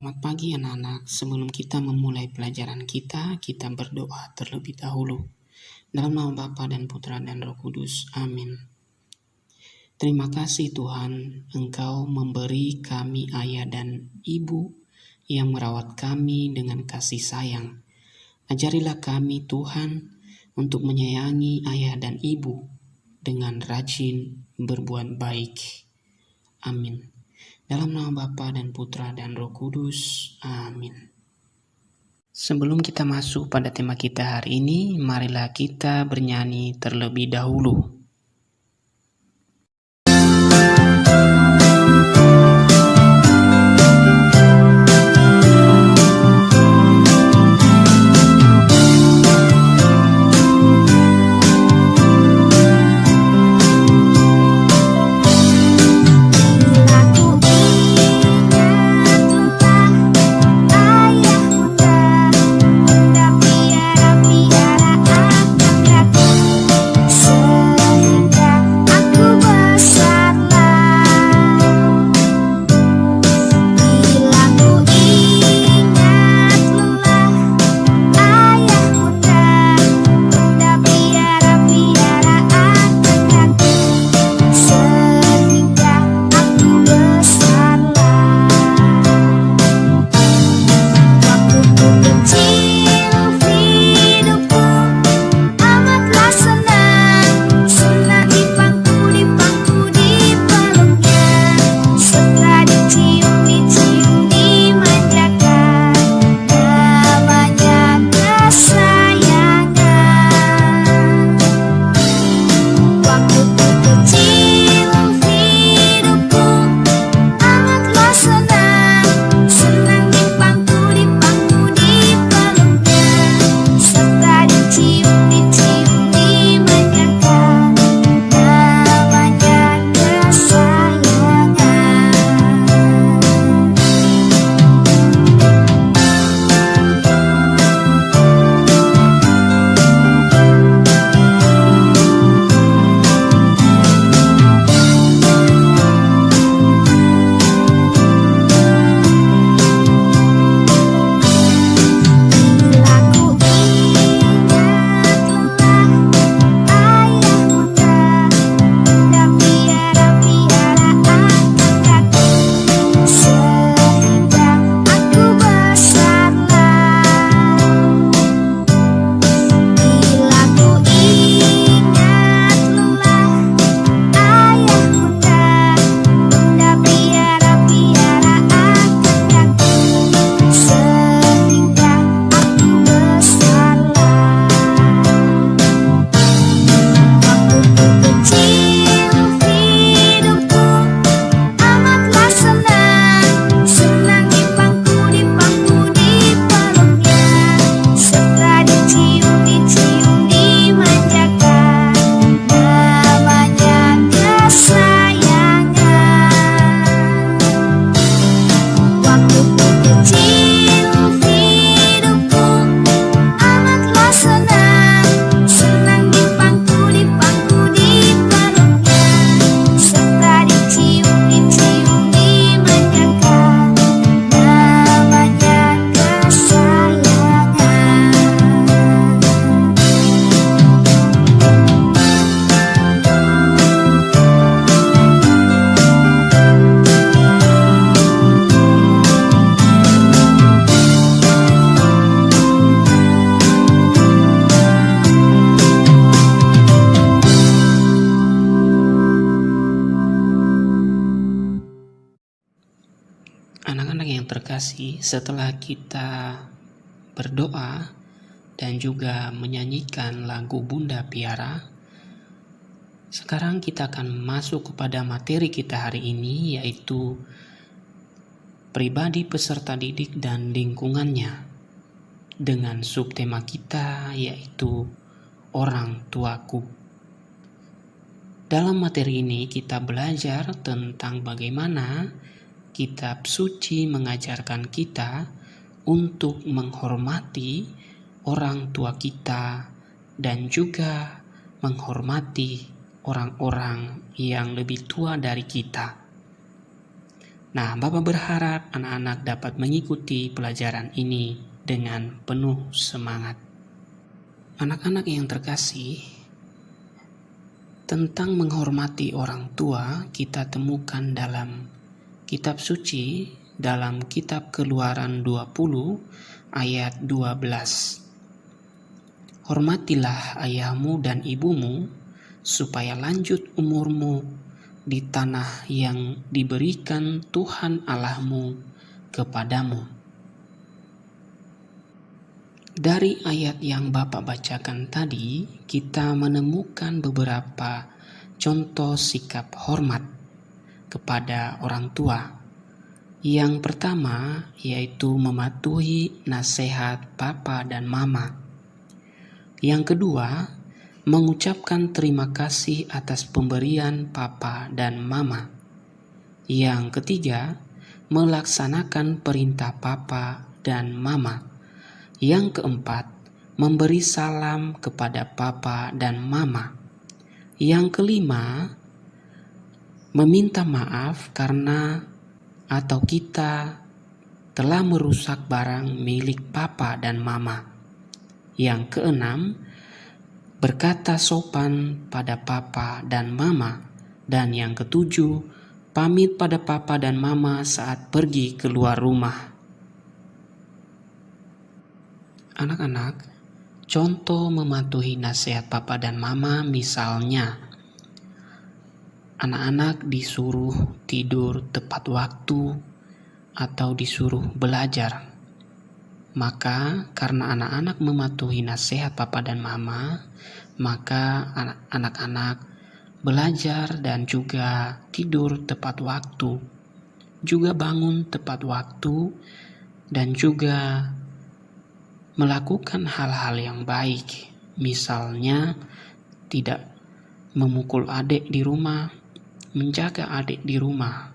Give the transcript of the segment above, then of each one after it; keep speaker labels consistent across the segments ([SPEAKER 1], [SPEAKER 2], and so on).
[SPEAKER 1] Selamat pagi anak-anak, sebelum kita memulai pelajaran kita berdoa terlebih dahulu. Dalam nama Bapa dan Putra dan Roh Kudus, amin. Terima kasih Tuhan, Engkau memberi kami ayah dan ibu yang merawat kami dengan kasih sayang. Ajarilah kami Tuhan untuk menyayangi ayah dan ibu dengan rajin berbuat baik. Amin. Dalam nama Bapa dan Putra dan Roh Kudus. Amin. Sebelum kita masuk pada tema kita hari ini, marilah kita bernyanyi terlebih dahulu. Anak-anak yang terkasih, setelah kita berdoa dan juga menyanyikan lagu Bunda Piara, sekarang kita akan masuk kepada materi kita hari ini, yaitu pribadi peserta didik dan lingkungannya, dengan subtema kita yaitu orang tuaku. Dalam materi ini kita belajar tentang bagaimana Kitab Suci mengajarkan kita untuk menghormati orang tua kita dan juga menghormati orang-orang yang lebih tua dari kita. Nah, Bapak berharap anak-anak dapat mengikuti pelajaran ini dengan penuh semangat. Anak-anak yang terkasih, tentang menghormati orang tua kita temukan dalam kitab suci, dalam kitab Keluaran 20 ayat 12. Hormatilah ayahmu dan ibumu, supaya lanjut umurmu di tanah yang diberikan Tuhan Allahmu kepadamu. Dari ayat yang Bapak bacakan tadi, kita menemukan beberapa contoh sikap hormat kepada orang tua. Yang pertama yaitu mematuhi nasihat papa dan mama. Yang kedua, mengucapkan terima kasih atas pemberian papa dan mama. Yang ketiga, melaksanakan perintah papa dan mama. Yang keempat, memberi salam kepada papa dan mama. Yang kelima, meminta maaf karena atau kita telah merusak barang milik papa dan mama. Yang keenam, berkata sopan pada papa dan mama. Dan yang ketujuh, pamit pada papa dan mama saat pergi keluar rumah. Anak-anak, contoh mematuhi nasihat papa dan mama misalnya, anak-anak disuruh tidur tepat waktu atau disuruh belajar. Maka karena anak-anak mematuhi nasihat papa dan mama, maka anak-anak belajar dan juga tidur tepat waktu, juga bangun tepat waktu, dan juga melakukan hal-hal yang baik, misalnya tidak memukul adik di rumah, menjaga adik di rumah,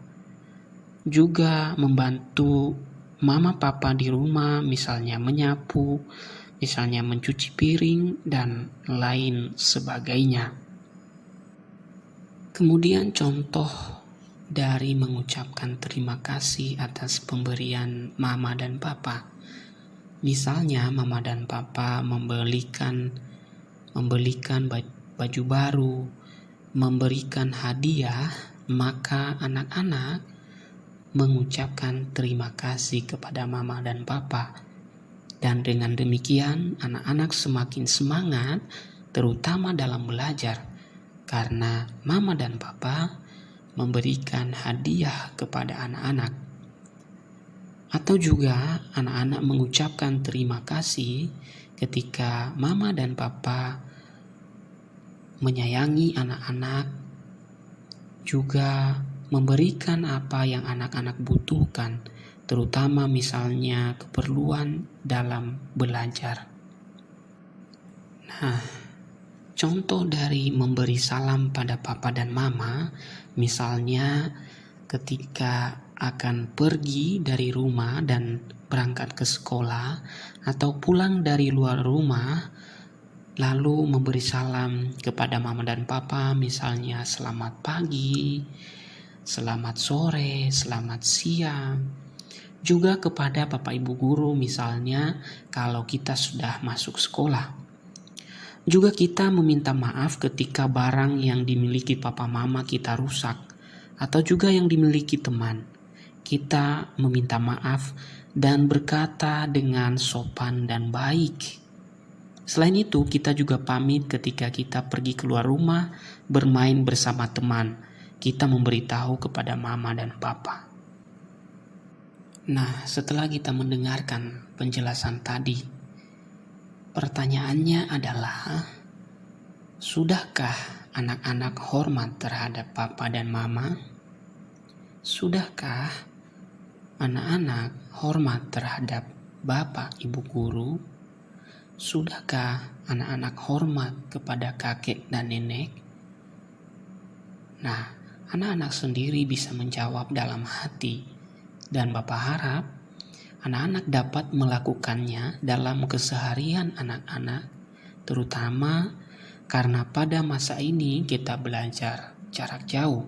[SPEAKER 1] juga membantu mama papa di rumah, misalnya menyapu, misalnya mencuci piring, dan lain sebagainya. Kemudian contoh dari mengucapkan terima kasih atas pemberian mama dan papa. Misalnya mama dan papa membelikan baju baru, memberikan hadiah, maka anak-anak mengucapkan terima kasih kepada mama dan papa. Dan dengan demikian anak-anak semakin semangat, terutama dalam belajar, karena mama dan papa memberikan hadiah kepada anak-anak. Atau juga anak-anak mengucapkan terima kasih ketika mama dan papa menyayangi anak-anak, juga memberikan apa yang anak-anak butuhkan, terutama misalnya keperluan dalam belajar. Nah, contoh dari memberi salam pada papa dan mama, misalnya ketika akan pergi dari rumah dan berangkat ke sekolah atau pulang dari luar rumah, lalu memberi salam kepada mama dan papa, misalnya selamat pagi, selamat sore, selamat siang. Juga kepada bapak ibu guru, misalnya kalau kita sudah masuk sekolah. Juga kita meminta maaf ketika barang yang dimiliki papa mama kita rusak, atau juga yang dimiliki teman. Kita meminta maaf dan berkata dengan sopan dan baik. Selain itu, kita juga pamit ketika kita pergi keluar rumah bermain bersama teman. Kita memberitahu kepada mama dan papa. Nah, setelah kita mendengarkan penjelasan tadi, pertanyaannya adalah, sudahkah anak-anak hormat terhadap papa dan mama? Sudahkah anak-anak hormat terhadap bapak ibu guru? Sudahkah anak-anak hormat kepada kakek dan nenek? Nah, anak-anak sendiri bisa menjawab dalam hati, dan Bapak harap anak-anak dapat melakukannya dalam keseharian anak-anak, terutama karena pada masa ini kita belajar jarak jauh.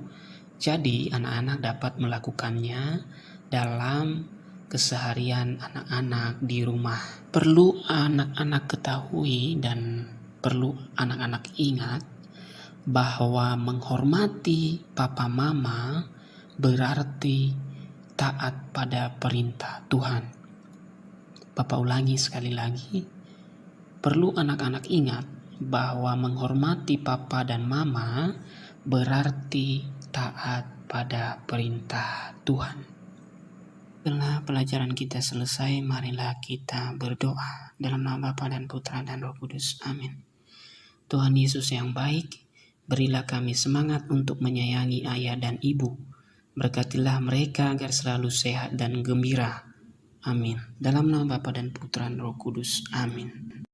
[SPEAKER 1] Jadi anak-anak dapat melakukannya dalam keseharian anak-anak di rumah. Perlu anak-anak ketahui dan perlu anak-anak ingat bahwa menghormati papa mama berarti taat pada perintah Tuhan. Papa ulangi sekali lagi, perlu anak-anak ingat bahwa menghormati papa dan mama berarti taat pada perintah Tuhan. Setelah pelajaran kita selesai, marilah kita berdoa dalam nama Bapa dan Putra dan Roh Kudus. Amin. Tuhan Yesus yang baik, berilah kami semangat untuk menyayangi ayah dan ibu. Berkatilah mereka agar selalu sehat dan gembira. Amin. Dalam nama Bapa dan Putra dan Roh Kudus. Amin.